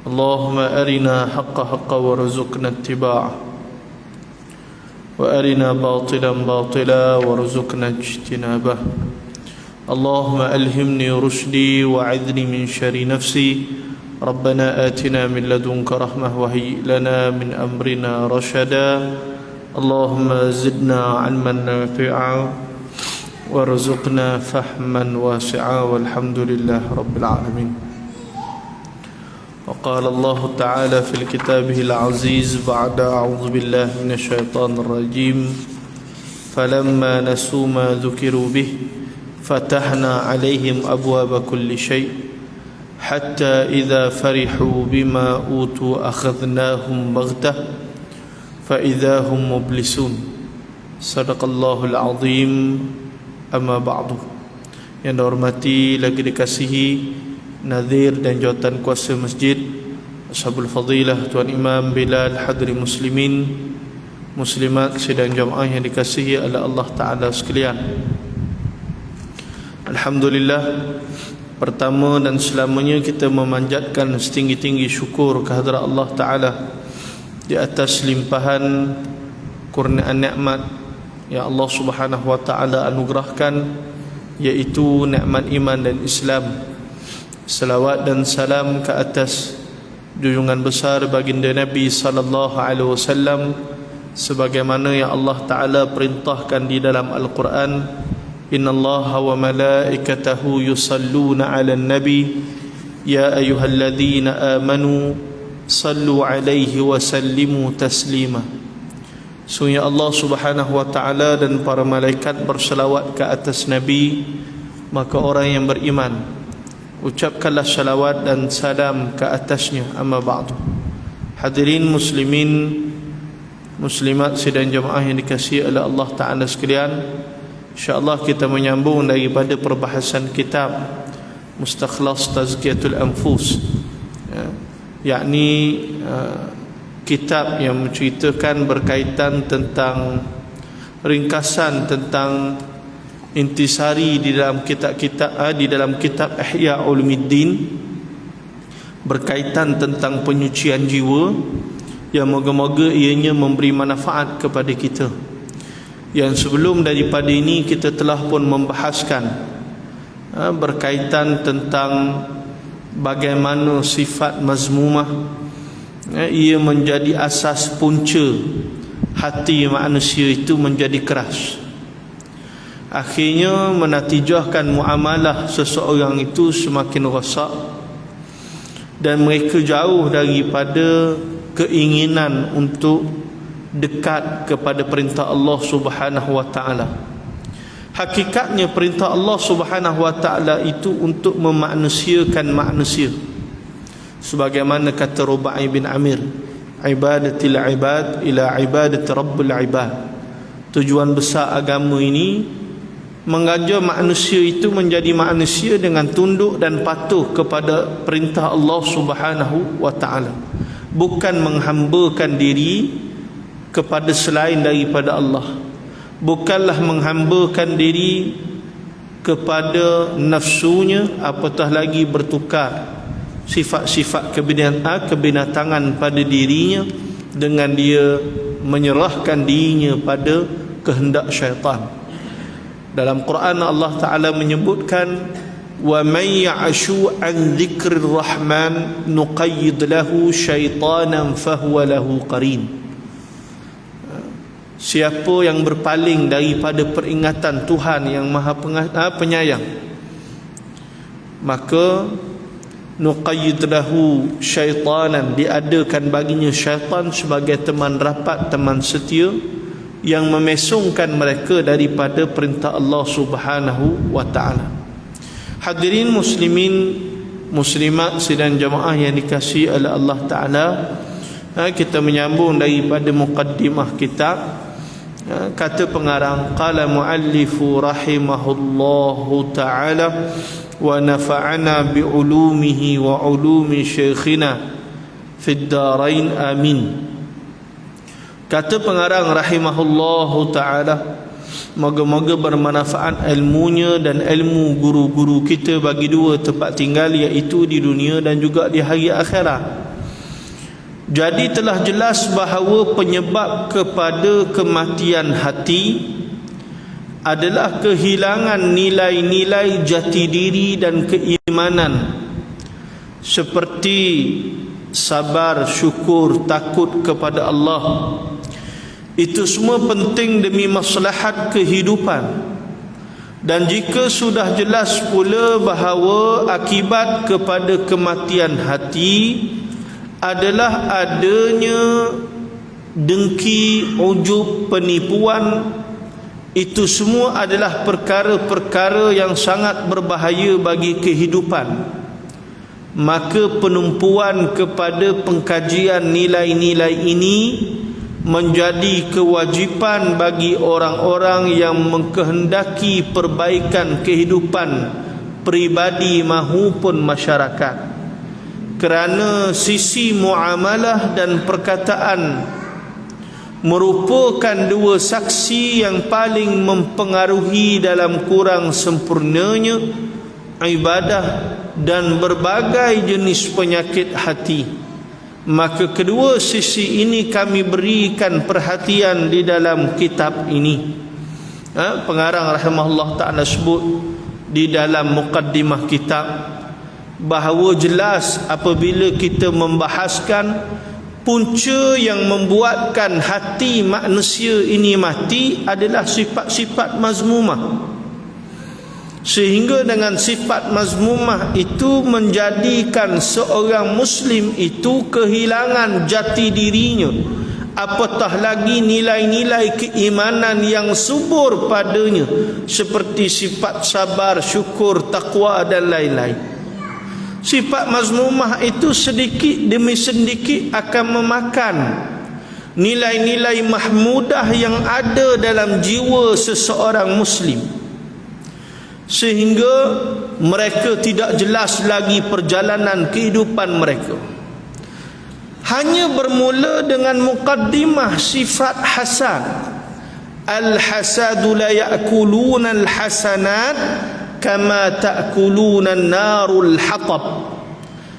اللهم أرنا حق حقا وارزقنا اتباعه وأرنا باطلا باطلا وارزقنا اجتنابه اللهم ألهمني رشدي وعذني من شر نفسي ربنا آتنا من لدنك رحمة وهيئ لنا من أمرنا رشدا اللهم زدنا علما نافعا وارزقنا فهما واسعا والحمد لله رب العالمين. وقال الله تعالى في كتابه العزيز بعد أعوذ بالله من الشيطان الرجيم فلما نسوا ما ذكروا به فتحنا عليهم أبواب كل شيء حتى إذا فرحوا بما أوتوا أخذناهم بغتة فإذا هم مبلسون. صدق الله العظيم. Amma ba'du. Yang dihormati lagi dikasihi Nadhir dan jawatan kuasa masjid, Ashabul Fadilah, Tuan Imam Bilal, hadiri muslimin muslimat sidang jamaah yang dikasihi oleh Allah Ta'ala sekalian. Alhamdulillah, pertama dan selamanya kita memanjatkan setinggi-tinggi syukur kehadrat Allah Ta'ala di atas limpahan kurniaan nikmat yang Allah Subhanahu wa taala anugerahkan, yaitu nikmat iman dan Islam. Selawat dan salam ke atas junjungan besar baginda Nabi sallallahu alaihi wasallam sebagaimana yang Allah taala perintahkan di dalam Al-Quran, innallaha wa malaikatahu yusalluna 'alan nabi ya ayyuhalladzina amanu sallu 'alaihi wa sallimu taslima. Sungguh Allah Subhanahu wa taala dan para malaikat berselawat ke atas Nabi, maka orang yang beriman ucapkanlah salawat dan salam ke atasnya. Amma ba'du. Hadirin muslimin muslimat sidang jemaah yang dikasihi oleh Allah Ta'ala sekalian, insya-Allah kita menyambung daripada perbahasan kitab Mustakhlas Tazkiyatul Anfus, yakni kitab yang menceritakan berkaitan tentang ringkasan tentang intisari di dalam kitab Ihya Ulumuddin berkaitan tentang penyucian jiwa, yang moga-moga ianya memberi manfaat kepada kita. Yang sebelum daripada ini kita telah pun membahaskan berkaitan tentang bagaimana sifat mazmumah ia menjadi asas punca hati manusia itu menjadi keras, akhirnya menatijahkan muamalah seseorang itu semakin rosak dan mereka jauh daripada keinginan untuk dekat kepada perintah Allah Subhanahu wa taala. Hakikatnya perintah Allah Subhanahu wa taala itu untuk memanusiakan manusia, sebagaimana kata Rubai bin Amir, ibadatil ibad ila ibadati rabbil ibad. Tujuan besar agama ini mengajar manusia itu menjadi manusia dengan tunduk dan patuh kepada perintah Allah Subhanahu wa taala, bukan menghambakan diri kepada selain daripada Allah, bukanlah menghambakan diri kepada nafsunya, apatah lagi bertukar sifat-sifat kebinatangan pada dirinya dengan dia menyerahkan dirinya pada kehendak syaitan. Dalam Quran Allah Ta'ala menyebutkan, wa may ya'shu an dzikrir rahman nuqayyid lahu syaitanan fahuwa lahu qarin. Siapa yang berpaling daripada peringatan Tuhan yang Maha Penyayang, maka nuqayyid lahu syaitanan, diadakan baginya syaitan sebagai teman rapat, teman setia yang memesongkan mereka daripada perintah Allah Subhanahu wa taala. Hadirin muslimin muslimat sidang jamaah yang dikasihi oleh Allah Taala, kita menyambung daripada muqaddimah kitab. Kata pengarang, qala muallifu rahimahullahu taala wa nafa'ana bi ulumihi wa ulumi syekhina fid darain amin. Kata pengarang rahimahullahu taala, moga-moga bermanfaat ilmunya dan ilmu guru-guru kita bagi dua tempat tinggal, iaitu di dunia dan juga di hari akhirat. Jadi telah jelas bahawa penyebab kepada kematian hati adalah kehilangan nilai-nilai jati diri dan keimanan seperti sabar, syukur, takut kepada Allah. Itu semua penting demi maslahat kehidupan. Dan jika sudah jelas pula bahawa akibat kepada kematian hati adalah adanya dengki, ujub, penipuan, itu semua adalah perkara-perkara yang sangat berbahaya bagi kehidupan. Maka penumpuan kepada pengkajian nilai-nilai ini menjadi kewajipan bagi orang-orang yang mengkehendaki perbaikan kehidupan pribadi maupun masyarakat. Kerana sisi muamalah dan perkataan merupakan dua saksi yang paling mempengaruhi dalam kurang sempurnanya ibadah dan berbagai jenis penyakit hati. Maka kedua sisi ini kami berikan perhatian di dalam kitab ini. Pengarang rahimahullah ta'ala sebut di dalam muqaddimah kitab bahawa jelas apabila kita membahaskan punca yang membuatkan hati manusia ini mati adalah sifat-sifat mazmumah. Sehingga dengan sifat mazmumah itu menjadikan seorang Muslim itu kehilangan jati dirinya, apatah lagi nilai-nilai keimanan yang subur padanya, seperti sifat sabar, syukur, takwa dan lain-lain. Sifat mazmumah itu sedikit demi sedikit akan memakan nilai-nilai mahmudah yang ada dalam jiwa seseorang Muslim, sehingga mereka tidak jelas lagi perjalanan kehidupan mereka. Hanya bermula dengan muqaddimah sifat hasan. Al-hasadu la ya'kuluna al-hasanat kama ta'kuluna an-narul hatab.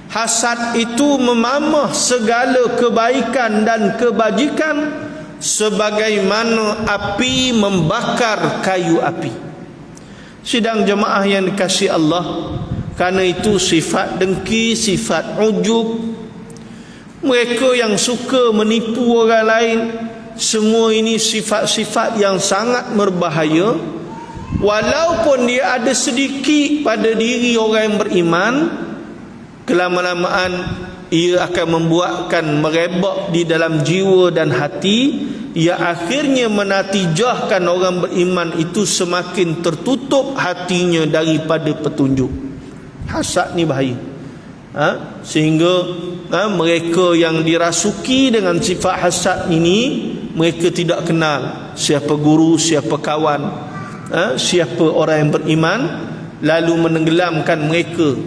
Hasad itu memamah segala kebaikan dan kebajikan sebagaimana api membakar kayu api. Sidang jemaah yang dikasihi Allah, kerana itu sifat dengki, sifat ujub, mereka yang suka menipu orang lain, semua ini sifat-sifat yang sangat berbahaya. Walaupun dia ada sedikit pada diri orang yang beriman, kelama-lamaan ia akan membuatkan merebak di dalam jiwa dan hati, yang akhirnya menatijahkan orang beriman itu semakin tertutup hatinya daripada petunjuk. Hasad ni bahaya. Sehingga mereka yang dirasuki dengan sifat hasad ini, mereka tidak kenal siapa guru, siapa kawan, siapa orang yang beriman, lalu menenggelamkan mereka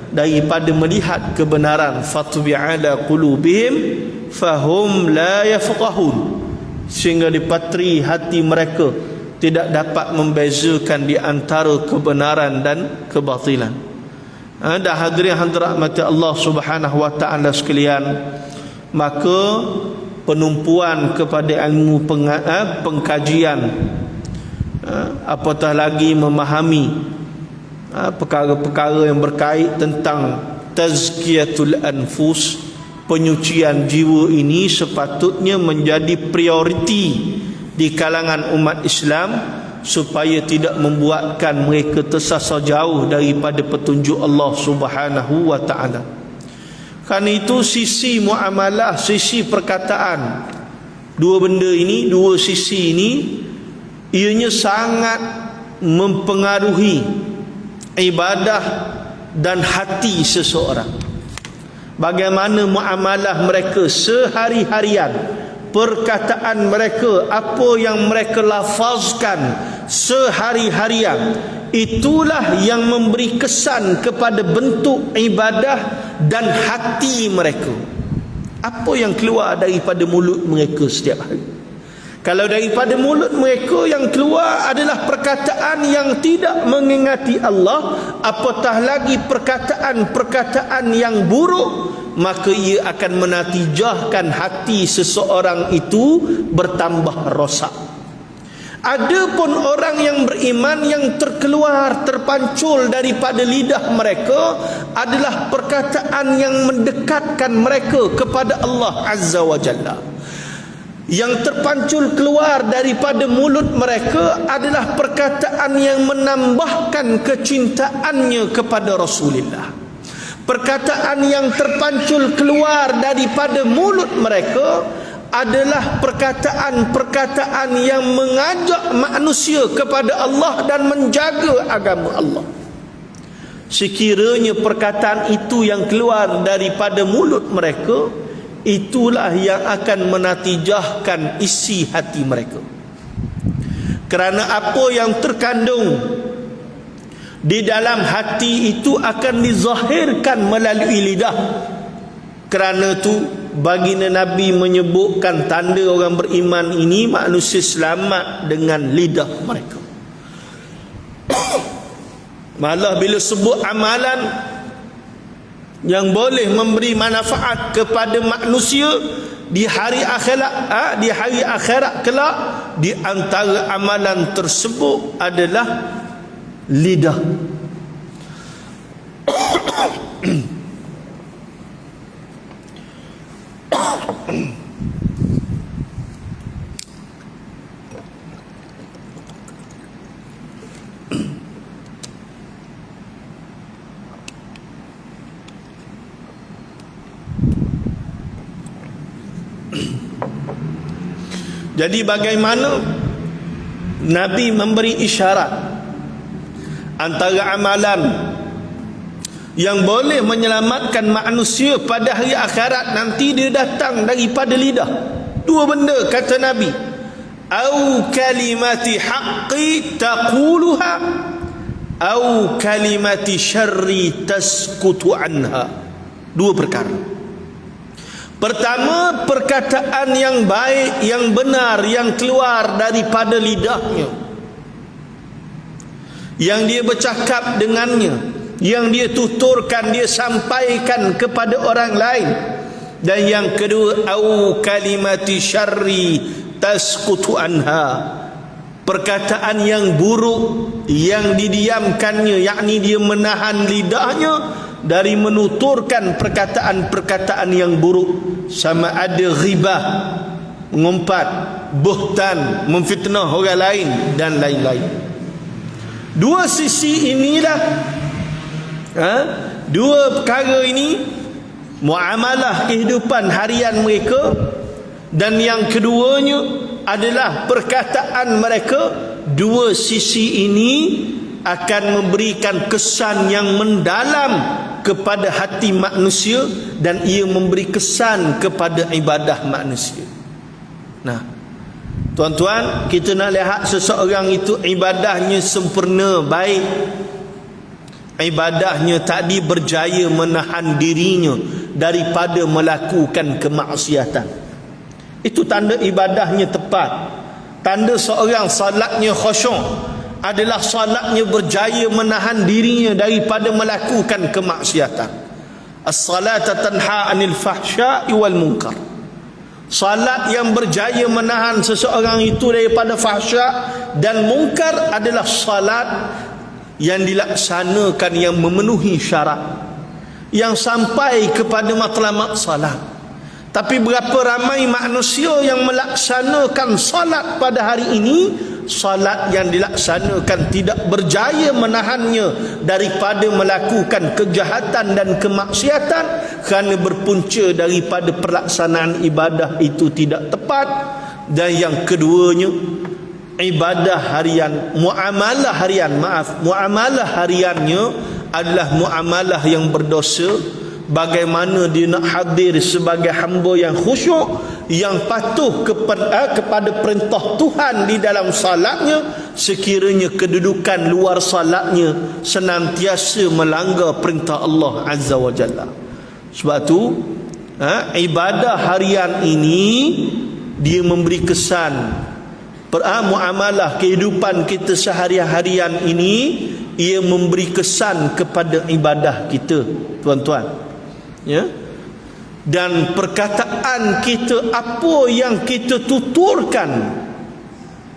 daripada melihat kebenaran. Fatbi'ala qulubihim fahum la yafqahun, sehingga dipatri hati mereka tidak dapat membezakan di antara kebenaran dan kebatilan. Dan hadirin hadirat mati Allah Subhanahu wa taala sekalian, maka penumpuan kepada ilmu pengkajian, apatah lagi memahami perkara-perkara yang berkait tentang tazkiyatul anfus, penyucian jiwa ini sepatutnya menjadi prioriti di kalangan umat Islam, supaya tidak membuatkan mereka tersasar jauh daripada petunjuk Allah Subhanahu wa taala. Kerana itu sisi muamalah, sisi perkataan, dua benda ini, dua sisi ini, ianya sangat mempengaruhi ibadah dan hati seseorang. Bagaimana muamalah mereka sehari-harian, perkataan mereka, apa yang mereka lafazkan sehari-harian, itulah yang memberi kesan kepada bentuk ibadah dan hati mereka. Apa yang keluar daripada mulut mereka setiap hari. Kalau daripada mulut mereka yang keluar adalah perkataan yang tidak mengingati Allah, apatah lagi perkataan-perkataan yang buruk, maka ia akan menatijahkan hati seseorang itu bertambah rosak. Adapun orang yang beriman yang terpancul daripada lidah mereka adalah perkataan yang mendekatkan mereka kepada Allah Azza wa Jalla. Yang terpancul keluar daripada mulut mereka adalah perkataan yang menambahkan kecintaannya kepada Rasulullah. Perkataan yang terpancul keluar daripada mulut mereka adalah perkataan-perkataan yang mengajak manusia kepada Allah dan menjaga agama Allah. Sekiranya perkataan itu yang keluar daripada mulut mereka, itulah yang akan menatijahkan isi hati mereka. Kerana apa yang terkandung di dalam hati itu akan dizahirkan melalui lidah. Kerana itu baginda Nabi menyebutkan tanda orang beriman ini manusia selamat dengan lidah mereka. Malah bila sebut amalan yang boleh memberi manfaat kepada manusia di hari akhirat kelak, di antara amalan tersebut adalah lidah. Jadi bagaimana Nabi memberi isyarat antara amalan yang boleh menyelamatkan manusia pada hari akhirat nanti dia datang daripada lidah. Dua benda kata Nabi. Au kalimati haqqi taquluha au kalimati syarri taskutu anha. Dua perkara. Pertama, perkataan yang baik, yang benar, yang keluar daripada lidahnya, yang dia bercakap dengannya, yang dia tuturkan, dia sampaikan kepada orang lain. Dan yang kedua, au kalimati syarri tasqutu anha, perkataan yang buruk yang didiamkannya, yakni dia menahan lidahnya dari menuturkan perkataan-perkataan yang buruk, sama ada ghibah, mengumpat, buhtan, memfitnah orang lain dan lain-lain. Dua sisi inilah, dua perkara ini, muamalah kehidupan harian mereka, dan yang keduanya adalah perkataan mereka. Dua sisi ini akan memberikan kesan yang mendalam kepada hati manusia, dan ia memberi kesan kepada ibadah manusia. Nah, tuan-tuan, kita nak lihat seseorang itu ibadahnya sempurna, baik, ibadahnya tadi berjaya menahan dirinya daripada melakukan kemaksiatan. Itu tanda ibadahnya tepat. Tanda seorang salatnya khusyuk adalah salatnya berjaya menahan dirinya daripada melakukan kemaksiatan. As-salata tanha 'anil fahsya'i wal munkar. Salat yang berjaya menahan seseorang itu daripada fahsya' dan munkar adalah salat yang dilaksanakan, yang memenuhi syarat, yang sampai kepada matlamat salat. Tapi berapa ramai manusia yang melaksanakan salat pada hari ini, salat yang dilaksanakan tidak berjaya menahannya daripada melakukan kejahatan dan kemaksiatan, kerana berpunca daripada pelaksanaan ibadah itu tidak tepat. Dan yang keduanya, ibadah harian, muamalah hariannya adalah muamalah yang berdosa. Bagaimana dia nak hadir sebagai hamba yang khusyuk, yang patuh kepada perintah Tuhan di dalam salatnya, sekiranya kedudukan luar salatnya senantiasa melanggar perintah Allah Azza wa Jalla. Sebab tu ibadah harian ini dia memberi kesan muamalah kehidupan kita sehari-harian ini, ia memberi kesan kepada ibadah kita, tuan-tuan. Ya. Dan perkataan kita, apa yang kita tuturkan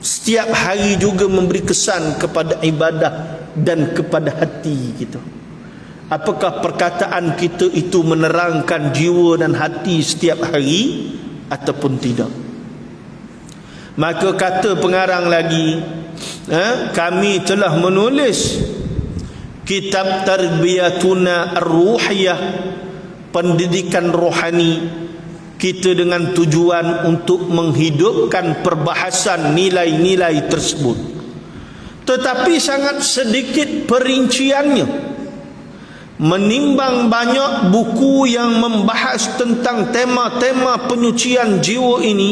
setiap hari juga memberi kesan kepada ibadah dan kepada hati kita. Apakah perkataan kita itu menerangkan jiwa dan hati setiap hari ataupun tidak? Maka kata pengarang lagi, kami telah menulis kitab Tarbiyatuna Ar-Ruhiyah, pendidikan rohani kita, dengan tujuan untuk menghidupkan perbahasan nilai-nilai tersebut. Tetapi sangat sedikit perinciannya, menimbang banyak buku yang membahas tentang tema-tema penyucian jiwa ini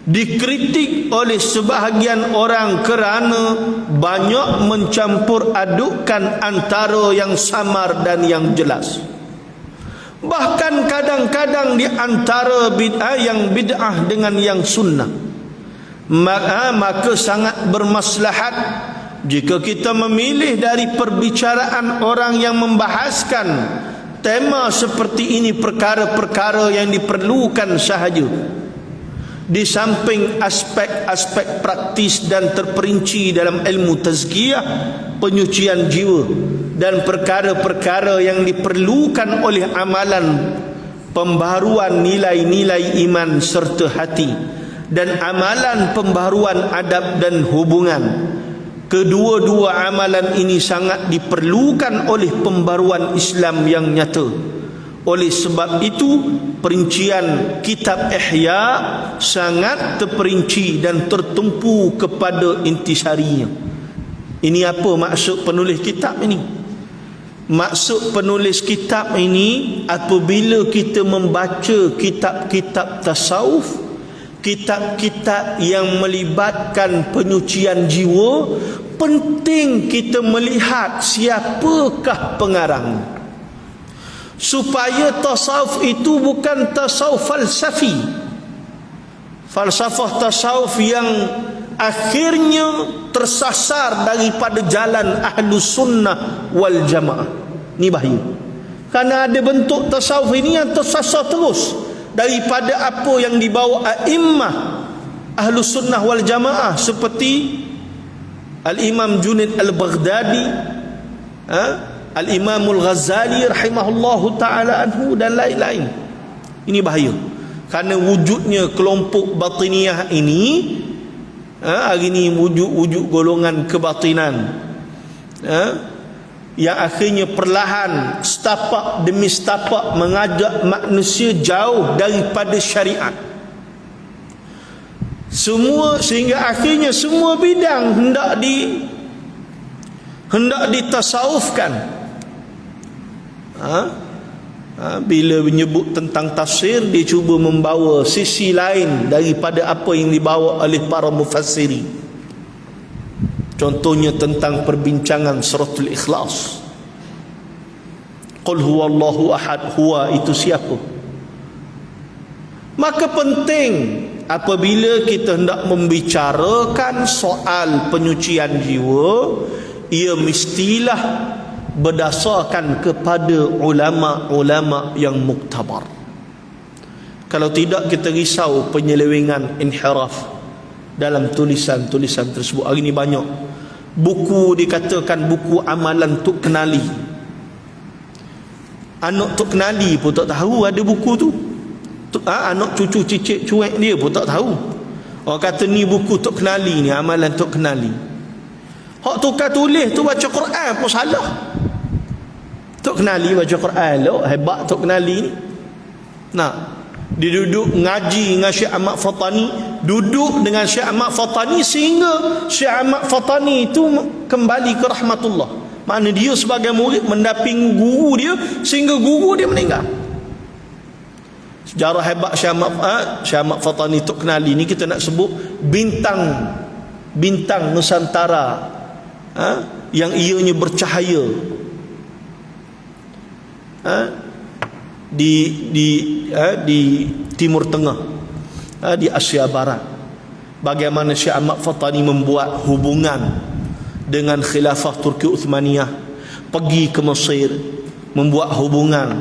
dikritik oleh sebahagian orang kerana banyak mencampur adukkan antara yang samar dan yang jelas. Bahkan kadang-kadang di antara bid'ah dengan yang sunnah. Maka sangat bermaslahat jika kita memilih dari perbicaraan orang yang membahaskan tema seperti ini perkara-perkara yang diperlukan sahaja, di samping aspek-aspek praktis dan terperinci dalam ilmu tazkiyah, penyucian jiwa, dan perkara-perkara yang diperlukan oleh amalan pembaharuan nilai-nilai iman serta hati, dan amalan pembaharuan adab dan hubungan. Kedua-dua amalan ini sangat diperlukan oleh pembaruan Islam yang nyata. Oleh sebab itu, perincian kitab Ihya sangat terperinci dan tertumpu kepada intisarinya. Ini apa maksud penulis kitab ini? Maksud penulis kitab ini, apabila kita membaca kitab-kitab tasawuf, kitab-kitab yang melibatkan penyucian jiwa, penting kita melihat siapakah pengarang, supaya tasawuf itu bukan tasawuf falsafi, falsafah tasawuf yang akhirnya tersasar daripada jalan Ahlus Sunnah wal Jamaah. Ini bahaya, kerana ada bentuk tasawuf ini yang tersasar terus daripada apa yang dibawa a'immah Ahlus Sunnah wal Jamaah, seperti Al-Imam Junaid Al-Baghdadi, Al-Imamul Ghazali rahimahullahu ta'ala anhu, dan lain-lain. Ini bahaya, kerana wujudnya kelompok batiniyah ini, hari ini wujud golongan kebatinan, yang akhirnya perlahan, setapak demi setapak, mengajak manusia jauh daripada syariat. Sehingga akhirnya semua bidang hendak ditasawufkan. Bila menyebut tentang tafsir, dia cuba membawa sisi lain daripada apa yang dibawa oleh para mufassiri. Contohnya tentang perbincangan suratul Ikhlas. Qul huwallahu ahad, huwa itu siapa? Maka penting apabila kita hendak membicarakan soal penyucian jiwa, ia mestilah berdasarkan kepada ulama-ulama yang muktabar. Kalau tidak, kita risau penyelewengan, inhiraf dalam tulisan-tulisan tersebut. Hari ini banyak buku dikatakan buku amalan Tok Kenali. Anak Tok Kenali pun tak tahu ada buku tu. Anak cucu cicit cuek dia pun tak tahu. Orang kata ni buku Tok Kenali, ni amalan Tok Kenali. Hak tukar tulis tu baca Quran pun salah. Tok Kenali baca Quran lo, hebat Tok Kenali ni. Nah, dia duduk ngaji dengan Syekh Ahmad Fatani, duduk dengan Syekh Ahmad Fatani, sehingga Syekh Ahmad Fatani itu kembali ke rahmatullah. Makna dia sebagai murid mendampingi guru dia sehingga guru dia meninggal. Sejarah hebat Syekh Ahmad Fatani Tok Kenali ni kita nak sebut bintang Nusantara, yang ianya bercahaya di Timur Tengah, di Asia Barat. bagaimana Syekh Ahmad Fatani membuat hubungan dengan khilafah Turki Uthmaniyah, pergi ke Mesir, membuat hubungan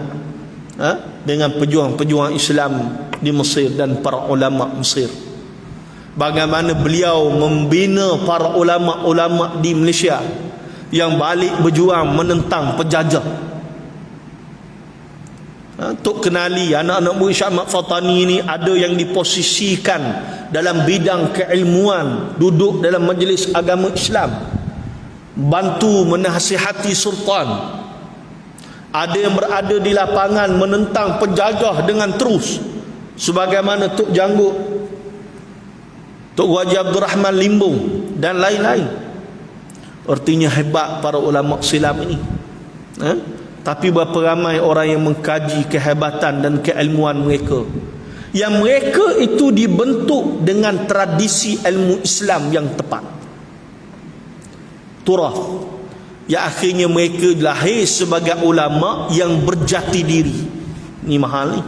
dengan pejuang-pejuang Islam di Mesir dan para ulama Mesir. Bagaimana beliau membina para ulama-ulama di Malaysia yang balik berjuang menentang penjajah. Tok kenali anak-anak murid Syekh Ahmad Fatani ini ada yang diposisikan dalam bidang keilmuan, duduk dalam majlis agama Islam, bantu menasihati sultan. Ada yang berada di lapangan menentang penjajah dengan terus, sebagaimana Tok Janggut, Tok Haji Abdul Rahman Limbung dan lain-lain. Artinya hebat para ulama Islam ini. Tapi berapa ramai orang yang mengkaji kehebatan dan keilmuan mereka, yang mereka itu dibentuk dengan tradisi ilmu Islam yang tepat, turaf, yang akhirnya mereka lahir sebagai ulama yang berjati diri. Ini mahal ni.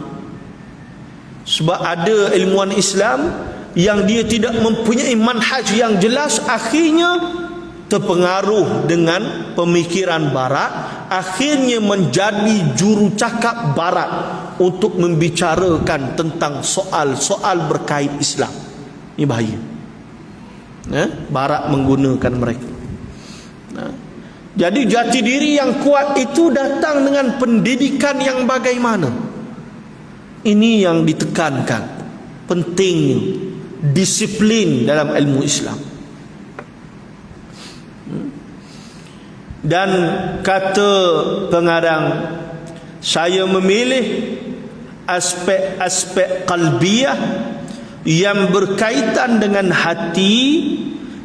Sebab ada ilmuwan Islam yang dia tidak mempunyai manhaj yang jelas, akhirnya terpengaruh dengan pemikiran barat, akhirnya menjadi juru cakap barat untuk membicarakan tentang soal-soal berkait Islam. Ini bahaya. Barat menggunakan mereka. Jadi jati diri yang kuat itu datang dengan pendidikan yang bagaimana. Ini yang ditekankan, pentingnya disiplin dalam ilmu Islam. Dan kata pengarang, saya memilih aspek-aspek qalbiyah yang berkaitan dengan hati,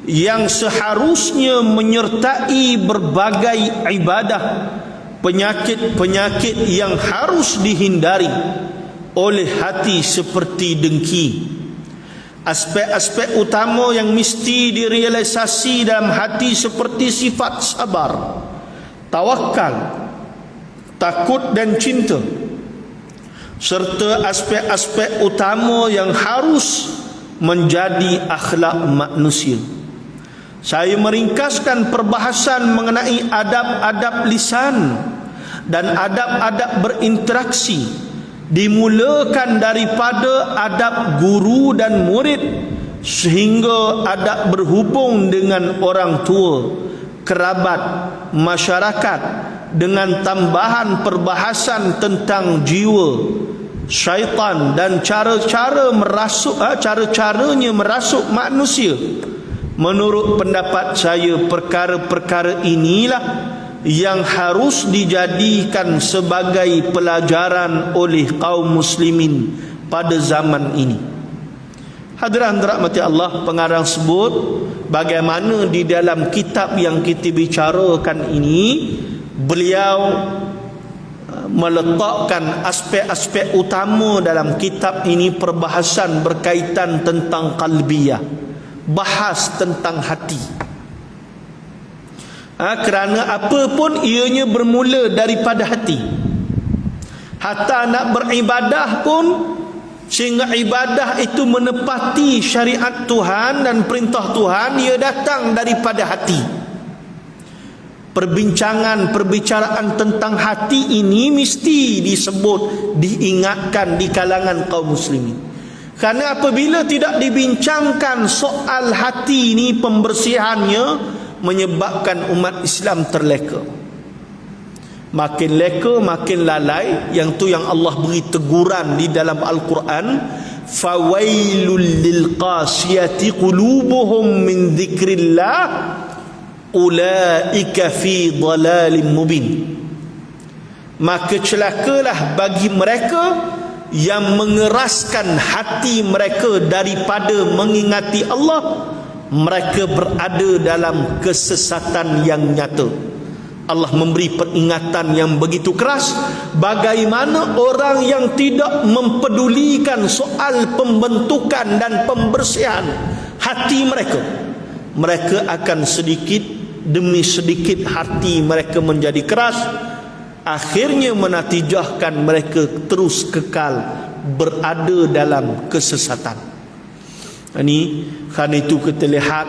yang seharusnya menyertai berbagai ibadah, penyakit-penyakit yang harus dihindari oleh hati seperti dengki. Aspek-aspek utama yang mesti direalisasi dalam hati seperti sifat sabar, tawakal, takut dan cinta, serta aspek-aspek utama yang harus menjadi akhlak manusia. Saya meringkaskan perbahasan mengenai adab-adab lisan dan adab-adab berinteraksi, dimulakan daripada adab guru dan murid sehingga adab berhubung dengan orang tua, kerabat, masyarakat, dengan tambahan perbahasan tentang jiwa, syaitan dan cara-caranya merasuk manusia. Menurut pendapat saya, perkara-perkara inilah yang harus dijadikan sebagai pelajaran oleh kaum muslimin pada zaman ini. Hadirin rahmati Allah, pengarang sebut bagaimana di dalam kitab yang kita bicarakan ini, beliau meletakkan aspek-aspek utama dalam kitab ini. Perbahasan berkaitan tentang qalbiyah, bahas tentang hati. Kerana apa pun ianya bermula daripada hati. Hatta nak beribadah pun, sehingga ibadah itu menepati syariat Tuhan dan perintah Tuhan, ia datang daripada hati. Perbicaraan tentang hati ini mesti disebut, diingatkan di kalangan kaum muslimin. Kerana apabila tidak dibincangkan soal hati ini, pembersihannya menyebabkan umat Islam terleka. Makin leka, makin lalai. Yang tu yang Allah beri teguran di dalam Al-Quran, fawailul lil qasiyati qulubuhum min dzikrillah ulaika fi dhalalim mubin. Maka celakalah bagi mereka yang mengeraskan hati mereka daripada mengingati Allah, mereka berada dalam kesesatan yang nyata. Allah memberi peringatan yang begitu keras, bagaimana orang yang tidak mempedulikan soal pembentukan dan pembersihan hati mereka, mereka akan sedikit demi sedikit hati mereka menjadi keras, akhirnya menatijahkan mereka terus kekal berada dalam kesesatan. Ini kerana itu kita lihat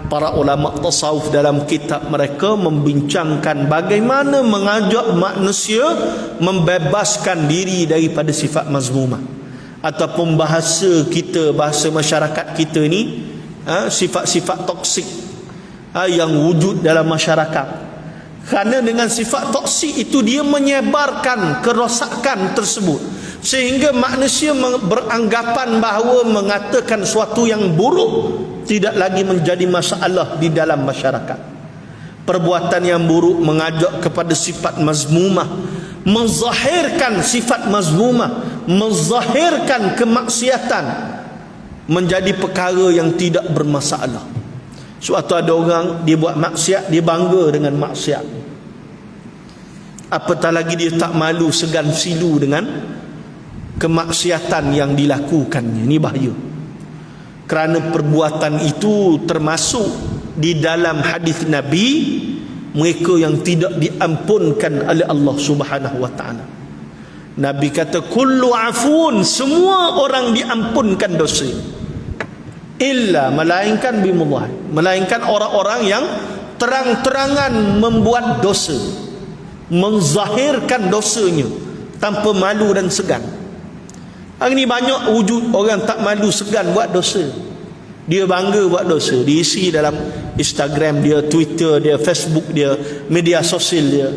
para ulama tasawuf dalam kitab mereka membincangkan bagaimana mengajak manusia membebaskan diri daripada sifat mazmumah, ataupun bahasa kita, bahasa masyarakat kita ni, sifat-sifat toksik yang wujud dalam masyarakat. Kerana dengan sifat toksik itu dia menyebarkan kerosakan tersebut, sehingga manusia beranggapan bahawa mengatakan suatu yang buruk tidak lagi menjadi masalah di dalam masyarakat. Perbuatan yang buruk mengajak kepada sifat mazmumah, menzahirkan sifat mazmumah, menzahirkan kemaksiatan menjadi perkara yang tidak bermasalah. Suatu ada orang dia buat maksiat, dia bangga dengan maksiat, apatah lagi dia tak malu segan silu dengan kemaksiatan yang dilakukannya. Ini bahaya, kerana perbuatan itu termasuk di dalam hadis Nabi, mereka yang tidak diampunkan oleh Allah Subhanahu wa taala. Nabi kata kullu afun, semua orang diampunkan dosa, illa melainkan bimullah, melainkan orang-orang yang terang-terangan membuat dosa, menzahirkan dosanya tanpa malu dan segan. Hari ni banyak wujud orang tak malu segan buat dosa. Dia bangga buat dosa, diisi dalam Instagram dia, Twitter dia, Facebook dia, media sosial dia,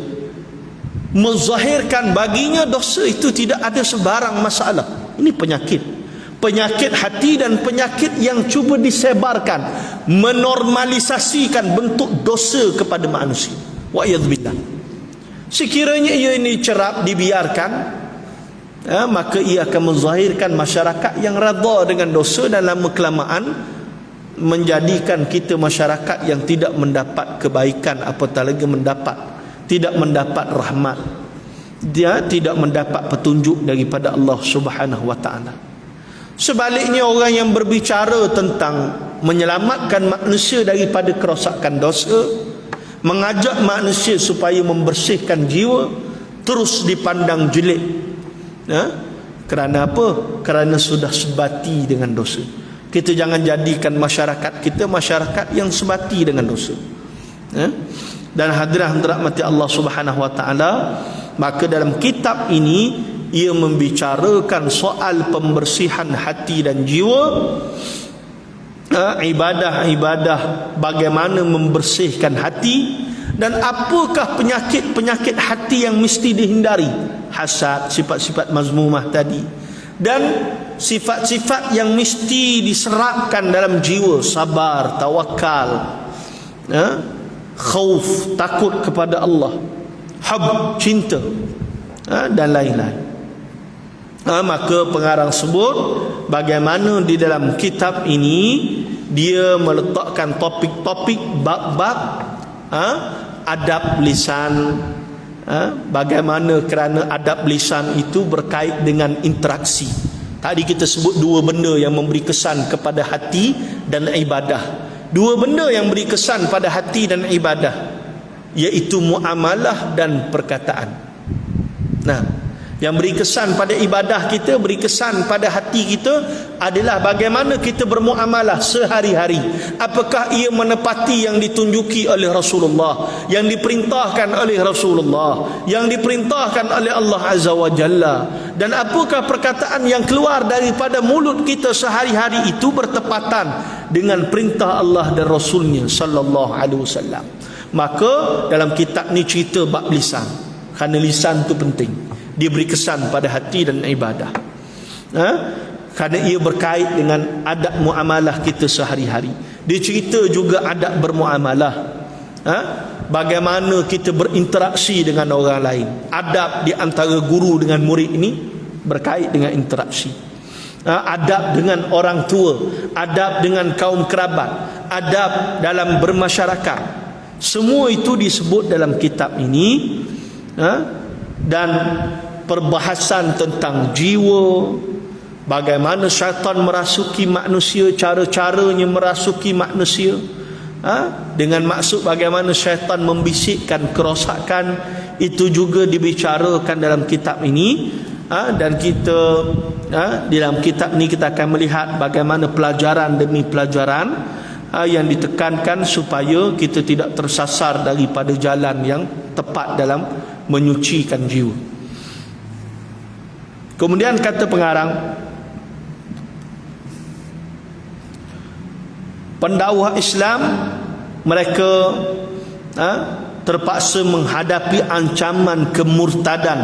menzahirkan baginya dosa itu tidak ada sebarang masalah. Ini penyakit hati dan penyakit yang cuba disebarkan, menormalisasikan bentuk dosa kepada manusia. Wa'iyadzubillah. Sekiranya ia ini cerap dibiarkan, maka ia akan menzahirkan masyarakat yang redha dengan dosa, dan lama kelamaan menjadikan kita masyarakat yang tidak mendapat kebaikan, apatah lagi tidak mendapat rahmat, dia tidak mendapat petunjuk daripada Allah Subhanahu wa taala. Sebaliknya, orang yang berbicara tentang menyelamatkan manusia daripada kerosakan dosa, mengajak manusia supaya membersihkan jiwa, terus dipandang jelek. Kerana apa? Kerana sudah sebati dengan dosa. Kita jangan jadikan masyarakat kita masyarakat yang sebati dengan dosa. Dan hadirin mati Allah Subhanahu wa taala, maka dalam kitab ini ia membicarakan soal pembersihan hati dan jiwa, ibadah-ibadah bagaimana membersihkan hati, dan apakah penyakit-penyakit hati yang mesti dihindari. Hasad, sifat-sifat mazmumah tadi, dan sifat-sifat yang mesti diserapkan dalam jiwa, sabar, tawakal, khauf, takut kepada Allah, hub, cinta, dan lain-lain. Maka pengarang sebut bagaimana di dalam kitab ini dia meletakkan topik-topik, bab-bab adab lisan, bagaimana kerana adab lisan itu berkait dengan interaksi. Tadi kita sebut dua benda yang memberi kesan kepada hati dan ibadah. Dua benda yang beri kesan pada hati dan ibadah, iaitu muamalah dan perkataan. Yang beri kesan pada ibadah kita, beri kesan pada hati kita adalah bagaimana kita bermuamalah sehari-hari. Apakah ia menepati yang ditunjuki oleh Rasulullah, yang diperintahkan oleh Rasulullah, yang diperintahkan oleh Allah Azza wa Jalla, dan apakah perkataan yang keluar daripada mulut kita sehari-hari itu bertepatan dengan perintah Allah dan Rasulnya sallallahu alaihi wasallam. Maka dalam kitab ni cerita bab lisan, kerana lisan tu penting. Dia beri kesan pada hati dan ibadah, kerana ia berkait dengan adab muamalah kita sehari-hari. Dia cerita juga adab bermuamalah, bagaimana kita berinteraksi dengan orang lain. Adab di antara guru dengan murid ini berkait dengan interaksi. Adab dengan orang tua, adab dengan kaum kerabat, adab dalam bermasyarakat. Semua itu disebut dalam kitab ini. Dan perbahasan tentang jiwa, bagaimana syaitan merasuki manusia, cara-caranya merasuki manusia, dengan maksud bagaimana syaitan membisikkan kerosakan, itu juga dibicarakan dalam kitab ini. dan kita di dalam kitab ni kita akan melihat bagaimana pelajaran demi pelajaran yang ditekankan supaya kita tidak tersasar daripada jalan yang tepat dalam menyucikan jiwa. Kemudian kata pengarang, pendakwah Islam mereka terpaksa menghadapi ancaman kemurtadan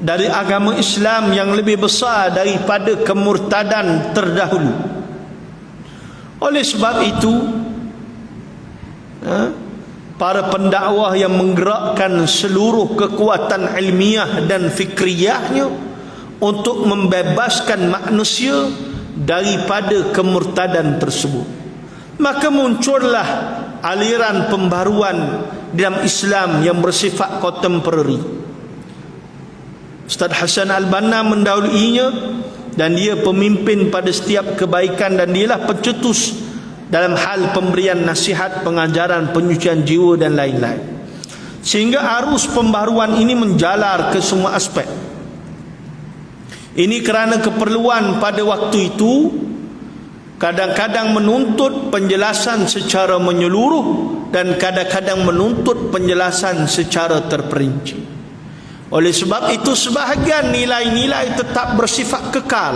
dari agama Islam yang lebih besar daripada kemurtadan terdahulu. Oleh sebab itu, para pendakwah yang menggerakkan seluruh kekuatan ilmiah dan fikriyahnya untuk membebaskan manusia daripada kemurtadan tersebut, maka muncullah aliran pembaruan dalam Islam yang bersifat kontemporari. Ustaz Hasan Al-Banna mendahuluinya, dan dia pemimpin pada setiap kebaikan, dan dialah pencetus dalam hal pemberian nasihat, pengajaran, penyucian jiwa dan lain-lain. Sehingga arus pembaruan ini menjalar ke semua aspek. Ini kerana keperluan pada waktu itu kadang-kadang menuntut penjelasan secara menyeluruh dan kadang-kadang menuntut penjelasan secara terperinci. Oleh sebab itu, sebahagian nilai-nilai tetap bersifat kekal,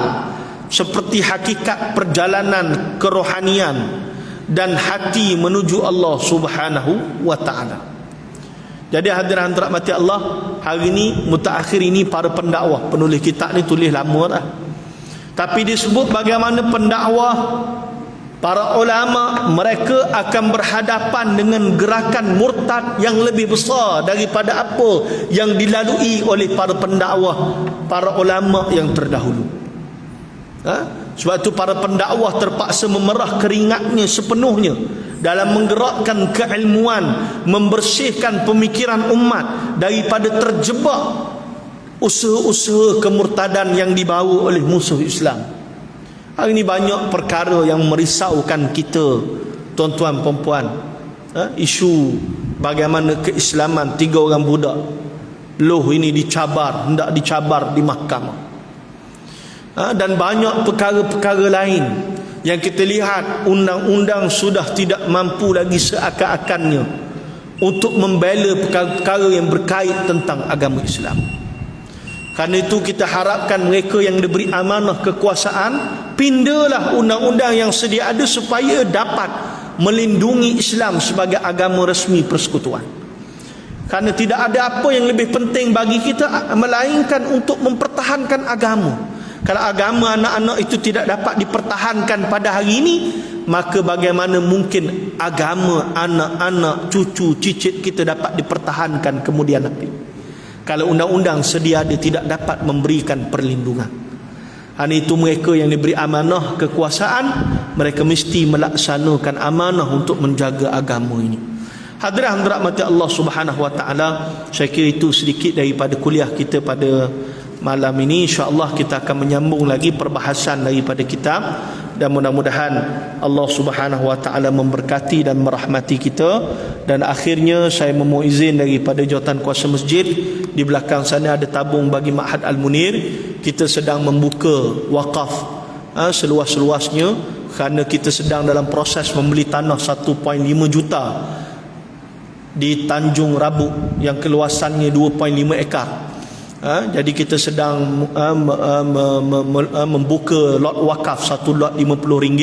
seperti hakikat perjalanan kerohanian dan hati menuju Allah Subhanahu wa ta'ala. Jadi hadirin rahmati Allah, hari ini mutaakhir ini para pendakwah, penulis kitab ni tulis lama dah, tapi disebut bagaimana pendakwah, para ulama, mereka akan berhadapan dengan gerakan murtad yang lebih besar daripada apa yang dilalui oleh para pendakwah, para ulama yang terdahulu. Sebab itu para pendakwah terpaksa memerah keringatnya sepenuhnya dalam menggerakkan keilmuan, membersihkan pemikiran umat daripada terjebak usaha-usaha kemurtadan yang dibawa oleh musuh Islam. Hari ini banyak perkara yang merisaukan kita, tuan-tuan perempuan. Isu bagaimana keislaman 3 orang budak loh ini dicabar, hendak dicabar di mahkamah. Dan banyak perkara-perkara lain yang kita lihat undang-undang sudah tidak mampu lagi seakan-akannya untuk membela perkara-perkara yang berkait tentang agama Islam. Karena itu kita harapkan mereka yang diberi amanah kekuasaan, pindalah undang-undang yang sedia ada supaya dapat melindungi Islam sebagai agama resmi persekutuan. Karena tidak ada apa yang lebih penting bagi kita melainkan untuk mempertahankan agama. Kalau agama anak-anak itu tidak dapat dipertahankan pada hari ini, maka bagaimana mungkin agama anak-anak, cucu, cicit kita dapat dipertahankan kemudian hari? Kalau undang-undang sedia ada tidak dapat memberikan perlindungan. Hanya itu mereka yang diberi amanah kekuasaan, mereka mesti melaksanakan amanah untuk menjaga agama ini. Hadirin rahmati Allah Subhanahu wa taala, saya kira itu sedikit daripada kuliah kita pada malam ini. InsyaAllah kita akan menyambung lagi perbahasan daripada kitab, dan mudah-mudahan Allah Subhanahu wa taala memberkati dan merahmati kita. Dan akhirnya saya memohon izin daripada jawatan kuasa masjid, di belakang sana ada tabung bagi Ma'had Al-Munir. Kita sedang membuka wakaf seluas-luasnya kerana kita sedang dalam proses membeli tanah 1.5 juta di Tanjung Rabuk yang keluasannya 2.5 ekar. Jadi kita sedang membuka lot wakaf, satu lot RM50,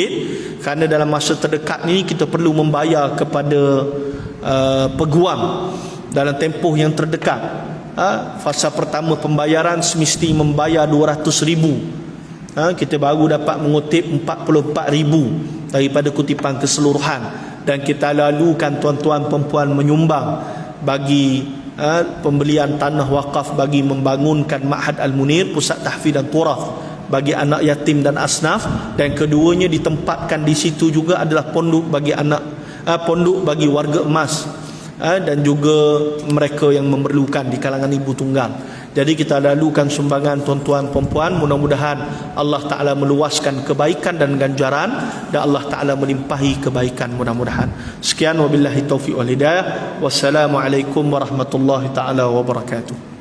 kerana dalam masa terdekat ni kita perlu membayar kepada peguam dalam tempoh yang terdekat. Fasa pertama pembayaran semesti membayar RM200,000. Kita baru dapat mengutip RM44,000 daripada kutipan keseluruhan, dan kita lalukan tuan-tuan perempuan menyumbang bagi pembelian tanah wakaf bagi membangunkan Ma'had Al-Munir, pusat tahfiz dan turath bagi anak yatim dan asnaf. Dan keduanya ditempatkan di situ juga adalah pondok bagi pondok bagi warga emas dan juga mereka yang memerlukan di kalangan ibu tunggal. Jadi kita lalukan sumbangan tuan-tuan perempuan, mudah-mudahan Allah Ta'ala meluaskan kebaikan dan ganjaran, dan Allah Ta'ala melimpahi kebaikan mudah-mudahan. Sekian, wabillahi taufiq wal hidayah. Wassalamualaikum warahmatullahi ta'ala wabarakatuh.